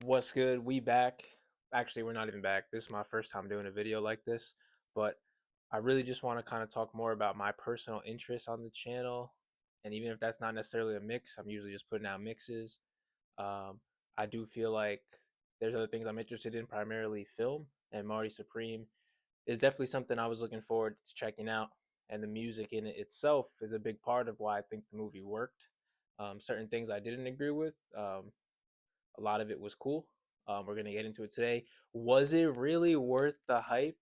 What's good? We back. Actually, we're not even back. This is my first time doing a video like this, but I really just want to kind of talk more about my personal interests on the channel. And even if that's not necessarily a mix, I'm usually just putting out mixes. Um, I do feel like there's other things I'm interested in, primarily film, and Marty Supreme is definitely something I was looking forward to checking out. And the music in it itself is a big part of why I think the movie worked. Certain things I didn't agree with. A lot of it was cool. We're gonna get into it today. Was it really worth the hype?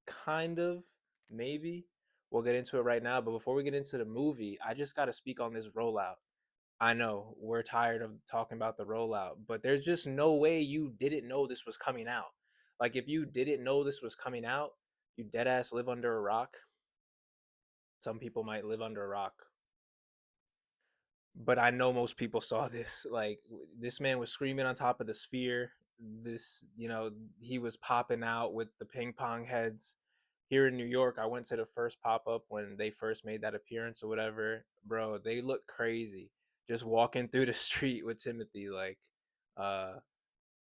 Kind of, maybe. We'll get into it right now. But before we get into the movie, I just gotta speak on this rollout. I know we're tired of talking about the rollout, but there's just no way you didn't know this was coming out. Like if you didn't know this was coming out, you dead ass live under a rock. Some people might live under a rock, but I know most people saw this. Like this man was screaming on top of the sphere. He was popping out with the ping pong heads. Here in New York, I went to the first pop up when they first made that appearance or whatever. Bro, they look crazy. Just walking through the street with Timothy, like, uh,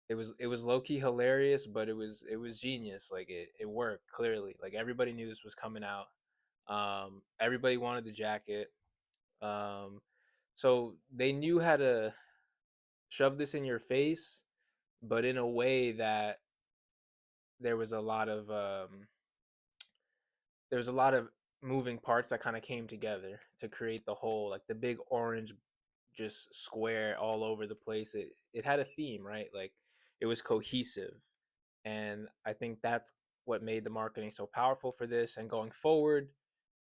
it was low key hilarious, but it was genius. Like it worked clearly. Like everybody knew this was coming out. Everybody wanted the jacket. Um, so they knew how to shove this in your face, but in a way that there was a lot of there was a lot of moving parts that kind of came together to create the whole, like the big orange just square all over the place. It had a theme, right? Like it was cohesive, and I think that's what made the marketing so powerful for this. And going forward,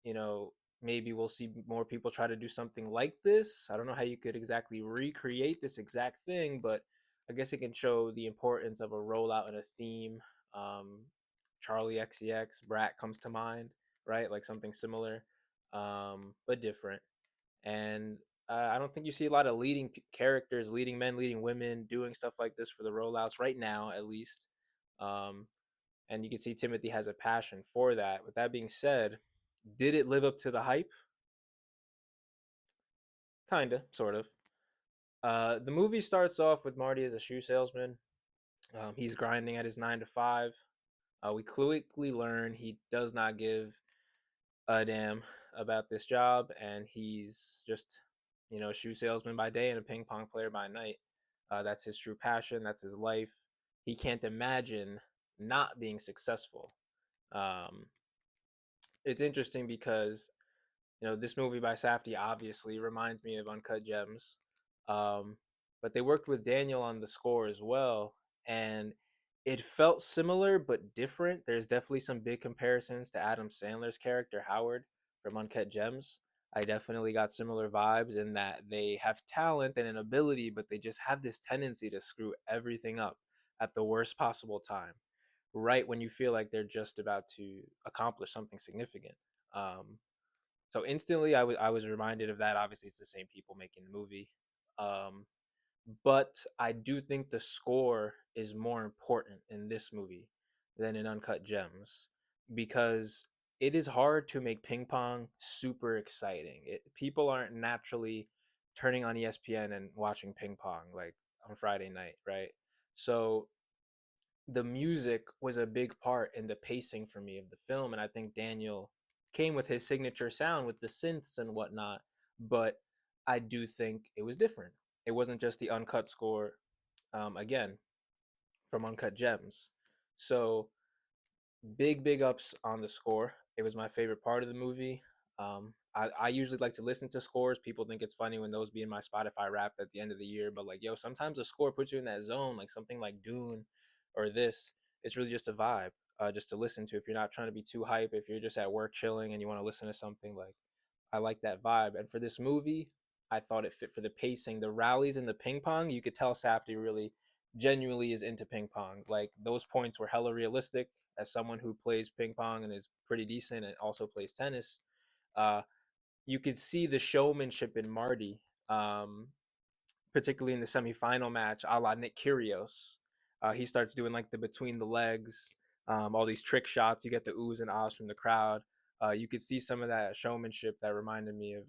you know, maybe we'll see more people try to do something like this. I don't know how you could exactly recreate this exact thing, but I guess it can show the importance of a rollout and a theme. Um, Charlie XCX, Brat comes to mind, right? Like something similar, but different. And I don't think you see a lot of leading characters, leading men, leading women doing stuff like this for the rollouts right now, at least. Um, and you can see Timothy has a passion for that. With that being said, did it live up to the hype? Kinda, sort of. The movie starts off with Marty as a shoe salesman. He's grinding at his 9 to 5. We quickly learn he does not give a damn about this job, and he's just, a shoe salesman by day and a ping pong player by night. That's his true passion. That's his life. He can't imagine not being successful. Um, it's interesting because this movie by Safdie obviously reminds me of Uncut Gems. Um, but they worked with Daniel on the score as well, and it felt similar but different. There's definitely some big comparisons to Adam Sandler's character Howard from Uncut Gems. I definitely got similar vibes in that they have talent and an ability, but they just have this tendency to screw everything up at the worst possible time, right when you feel like they're just about to accomplish something significant. Um, so instantly, I was reminded of that. Obviously, it's the same people making the movie, um, but I do think the score is more important in this movie than in Uncut Gems because it is hard to make ping pong super exciting. People aren't naturally turning on ESPN and watching ping pong like on Friday night, right? So the music was a big part in the pacing for me of the film, and I think Daniel came with his signature sound with the synths and whatnot. But I do think it was different. It wasn't just the uncut score, again, from Uncut Gems. So big ups on the score. It was my favorite part of the movie. I usually like to listen to scores. People think it's funny when those be in my Spotify wrap at the end of the year, but like, yo, sometimes a score puts you in that zone, like something like Dune or this. It's really just a vibe, just to listen to. If you're not trying to be too hype, if you're just at work chilling and you want to listen to something, like, I like that vibe. And for this movie, I thought it fit for the pacing, the rallies, and the ping pong. You could tell Safdie really genuinely is into ping pong. Like those points were hella realistic. As someone who plays ping pong and is pretty decent and also plays tennis, uh, you could see the showmanship in Marty, particularly in the semifinal match, a la Nick Kyrgios. He starts doing like the between the legs, all these trick shots. You get the oohs and ahs from the crowd. You could see some of that showmanship that reminded me of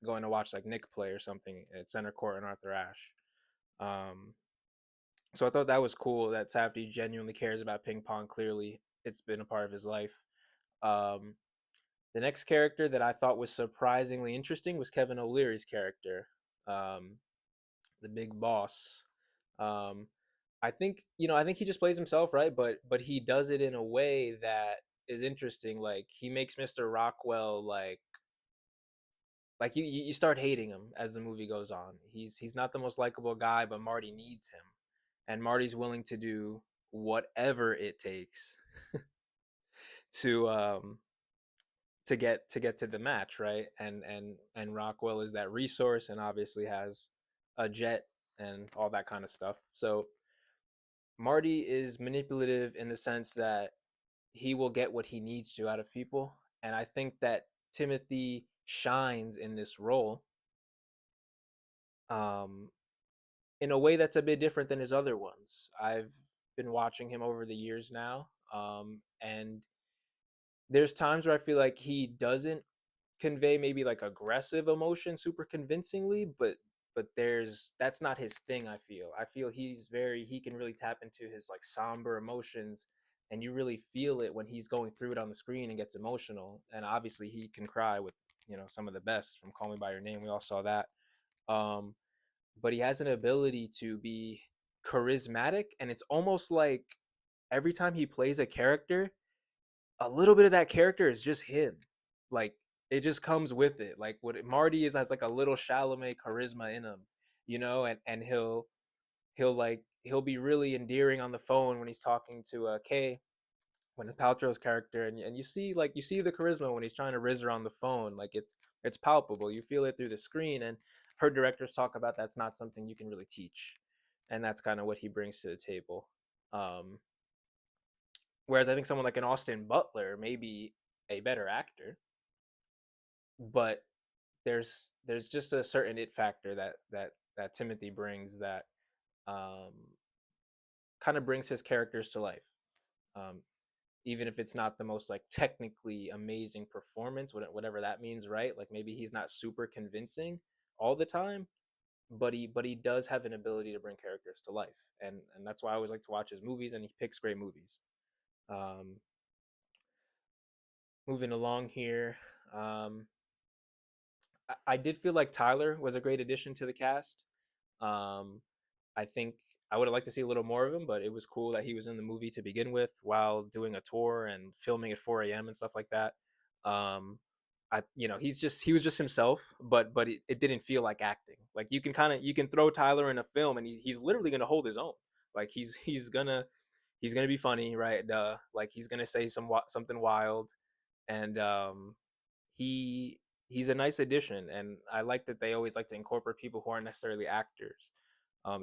going to watch like Nick play or something at center court in Arthur Ashe. Um, So I thought that was cool that Safdie genuinely cares about ping pong. Clearly, it's been a part of his life. Um, the next character that I thought was surprisingly interesting was Kevin O'Leary's character, um, the big boss. Um, I think I think he just plays himself, right? But he does it in a way that is interesting. Like he makes Mr. Rockwell like you start hating him as the movie goes on. He's not the most likable guy, but Marty needs him, and Marty's willing to do whatever it takes to to get to the match, right? And Rockwell is that resource, and obviously has a jet and all that kind of stuff. So Marty is manipulative in the sense that he will get what he needs to out of people, and I think that Timothy shines in this role, um, in a way that's a bit different than his other ones. I've been watching him over the years now, and there's times where I feel like he doesn't convey maybe like aggressive emotion super convincingly, but there's that's not his thing. I feel he can really tap into his like somber emotions, and you really feel it when he's going through it on the screen and gets emotional. And obviously he can cry with some of the best from Call Me by Your Name. We all saw that. um but he has an ability to be charismatic, and it's almost like every time he plays a character, a little bit of that character is just him. Like it just comes with it. Like what Marty is has like a little Chalamet charisma in him, and he'll be really endearing on the phone when he's talking to Kay, when the Paltrow's character, and you see the charisma when he's trying to riz her on the phone. Like it's palpable. You feel it through the screen, and I've heard directors talk about that's not something you can really teach, and that's kind of what he brings to the table. Um, Whereas I think someone like an Austin Butler may be a better actor, but there's just a certain it factor that Timothy brings that um, kind of brings his characters to life. Um, Even if it's not the most like technically amazing performance, whatever that means, right? Like maybe he's not super convincing all the time, but he does have an ability to bring characters to life, and that's why I always like to watch his movies, and he picks great movies. Um, Moving along here, um, I did feel like Tyler was a great addition to the cast. Um, I think I would have liked to see a little more of him, but it was cool that he was in the movie to begin with while doing a tour and filming at 4 a.m. and stuff like that. Um, he was just himself, but it didn't feel like acting. Like you can throw Tyler in a film and he's literally gonna hold his own. Like he's gonna be funny, right? Like he's gonna say something wild, and he he's a nice addition, and I like that they always like to incorporate people who aren't necessarily actors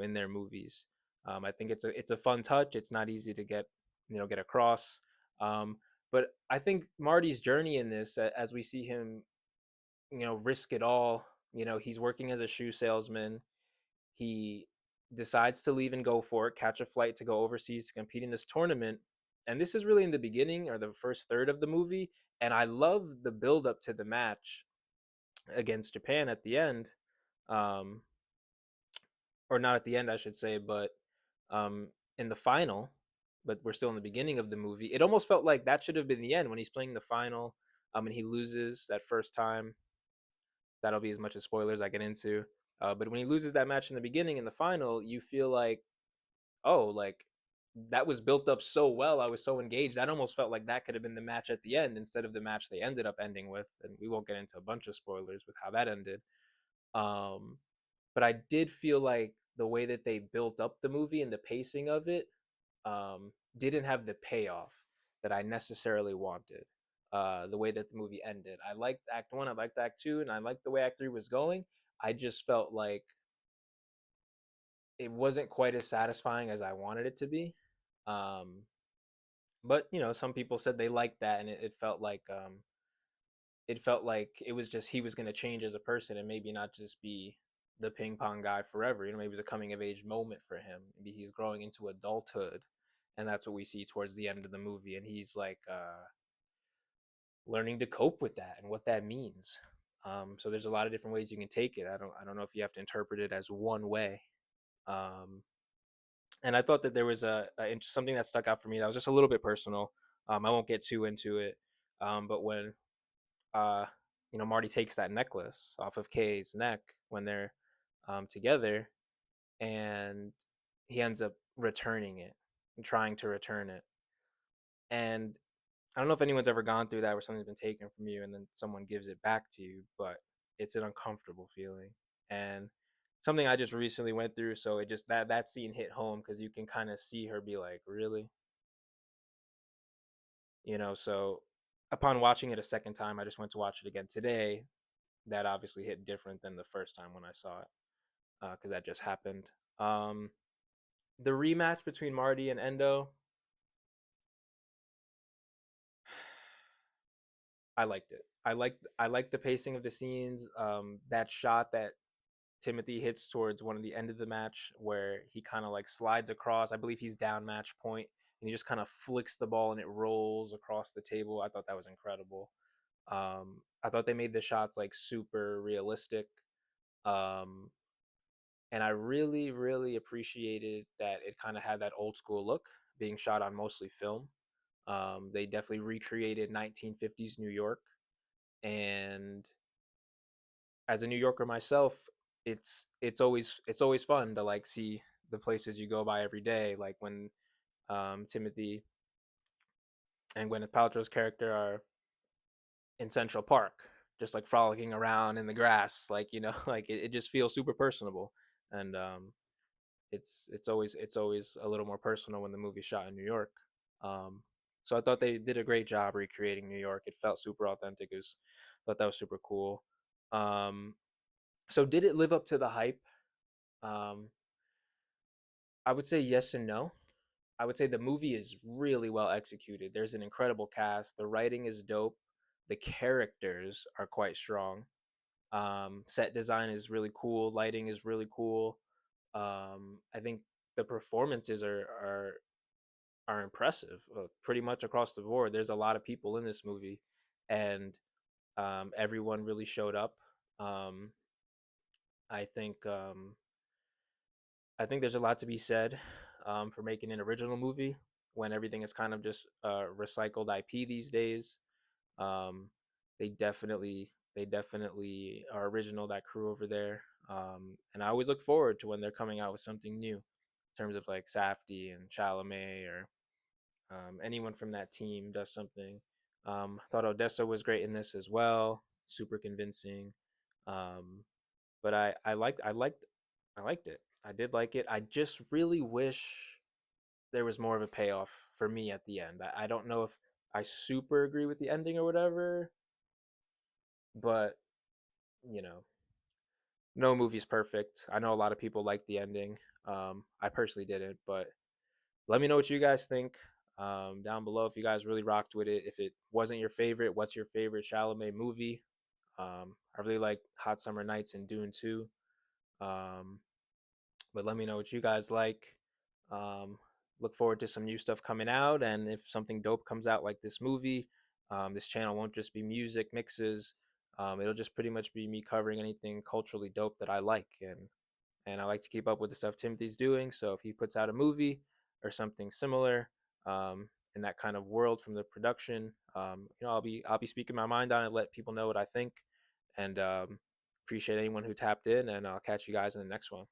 in their movies. I think it's a fun touch. It's not easy to get across. Um, but I think Marty's journey in this, as we see him, risk it all. He's working as a shoe salesman. He decides to leave and go for it, catch a flight to go overseas to compete in this tournament. And this is really in the beginning or the first third of the movie. And I love the build up to the match against Japan at the end. Um, or not at the end, I should say, but um, in the final. But we're still in the beginning of the movie. It almost felt like that should have been the end when he's playing the final, and he loses that first time. That'll be as much as spoilers I get into. But when he loses that match in the beginning, in the final, you feel like, oh, like that was built up so well. I was so engaged. That almost felt like that could have been the match at the end instead of the match they ended up ending with. And we won't get into a bunch of spoilers with how that ended. Um, but I did feel like the way that they built up the movie and the pacing of it didn't have the payoff that I necessarily wanted. The way that the movie ended, I liked Act One, I liked Act Two, and I liked the way Act Three was going. I just felt like it wasn't quite as satisfying as I wanted it to be. Um, but some people said they liked that, and it felt like it was just he was going to change as a person and maybe not just be the ping pong guy forever. Maybe it was a coming of age moment for him. Maybe he's growing into adulthood, and that's what we see towards the end of the movie. And he's like learning to cope with that and what that means. So there's a lot of different ways you can take it. I don't know if you have to interpret it as one way. Um, And I thought that there was something that stuck out for me that was just a little bit personal. I won't get too into it, but when uh, Marty takes that necklace off of Kay's neck when they're together, and he ends up returning it and trying to return it. And I don't know if anyone's ever gone through that where something's been taken from you and then someone gives it back to you, but it's an uncomfortable feeling. And something I just recently went through, so it just that scene hit home because you can kind of see her be like, really, So upon watching it a second time, I just went to watch it again today. That obviously hit different than the first time when I saw it, because that just happened. Um, the rematch between Marty and Endo, I liked it. I liked the pacing of the scenes. That shot that Timothy hits towards one of the end of the match where he kind of like slides across. I believe he's down match point, and he just kind of flicks the ball and it rolls across the table. I thought that was incredible. I thought they made the shots like super realistic. Um, and I really, really appreciated that it kind of had that old school look, being shot on mostly film. They definitely recreated 1950s New York, and as a New Yorker myself, it's always fun to like see the places you go by every day, like when Timothy and Gwyneth Paltrow's character are in Central Park, just like frolicking around in the grass, like like it just feels super personable, and it's always a little more personal when the movie's shot in New York. Um, so I thought they did a great job recreating New York. It felt super authentic. Thought that was super cool. Um, so did it live up to the hype? Um, I would say yes and no. I would say the movie is really well executed. There's an incredible cast. The writing is dope. The characters are quite strong. Set design is really cool. Lighting is really cool. I think the performances are impressive, pretty much across the board. There's a lot of people in this movie, and everyone really showed up. Um, I think I think there's a lot to be said for making an original movie when everything is kind of just recycled IP these days. Um, they definitely are original, that crew over there. And I always look forward to when they're coming out with something new in terms of like Safdie and Chalamet or anyone from that team does something. I thought Odessa was great in this as well, super convincing. Um, but I liked it. I did like it. I just really wish there was more of a payoff for me at the end. I don't know if I super agree with the ending or whatever, but you know, no movie's perfect. I know a lot of people like the ending. I personally didn't, but let me know what you guys think down below. If you guys really rocked with it, if it wasn't your favorite, what's your favorite Chalamet movie? I really like Hot Summer Nights and Dune 2. Um, but let me know what you guys like. Um, look forward to some new stuff coming out, and if something dope comes out like this movie, this channel won't just be music mixes. It'll just pretty much be me covering anything culturally dope that I like, and I like to keep up with the stuff Timothy's doing. So if he puts out a movie or something similar in that kind of world from the production, I'll be speaking my mind on it, let people know what I think, and appreciate anyone who tapped in. And I'll catch you guys in the next one.